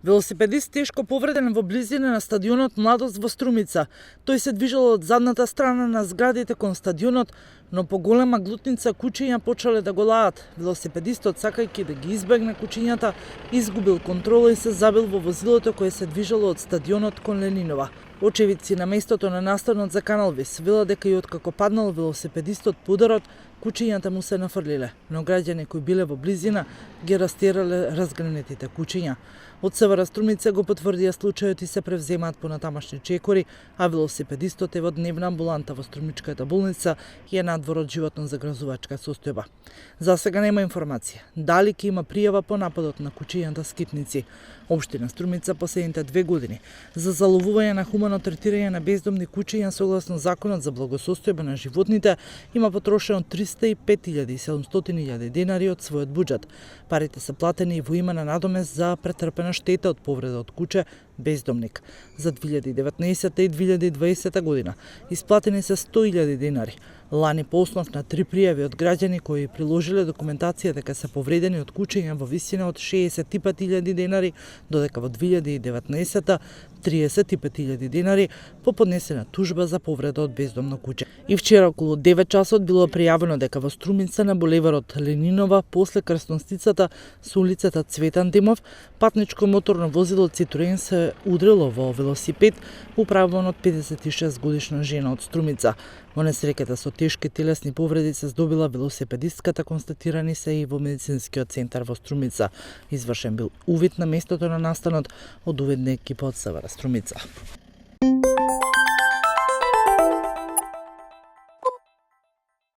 Велосипедист тешко повреден во близина на стадионот Младост во Струмица. Тој се движел од задната страна на зградите кон стадионот, но по голема глутница кучиња почале да го лаат. Велосипедистот, сакајќи да ги избегне кучињата, изгубил контрола и се забил во возилото кое се движело од стадионот кон Ленинова. Очевидци на местото на настанот за Канал Вис велат дека и откако паднал велосипедистот по ударот, кучињата му се нафрлиле, но граѓани кои биле во близина ги растерале разгранетите кучиња. Од СВР Струмица го потврдија случајот и се превземаат понатамашни чекори, а велосипедистот е во дневна амбуланта во Струмичката болница и е надвор од животно загрозувачка состојба. За сега нема информација дали ќе има пријава по нападот на кучињата скитници. Општина Струмица последните 2 години за заловување на хумано третирање на бездомни кучиња согласно Законот за благосостојба на животните има потрошено 305.700 денари од својот буџет. Парите се платени и во име на надомест за претрпена штета од повреда од куче бездомник. За 2019 и 2020 година исплатени се 100.000 денари. Лани по основ на 3 пријави од граѓани кои приложиле документација дека се повредени од кучиња во висина од 65.000 денари, додека во 2019 35.000 денари по поднесена тужба за повреда од бездомно куче. И вчера околу 9 часот било пријавено дека во Струмица на булеварот Ленинова после крстонстицата со улицата Цветан Димов патничко моторно возило Citroen се удрило во велосипед управуван од 56 годишна жена од Струмица. Во несреќата со тешки телесни повреди се здобила велосипедистката, констатирани се и во медицинскиот центар во Струмица. Извршен бил увид на местото на настанот од увидна екипа од СВР Струмица.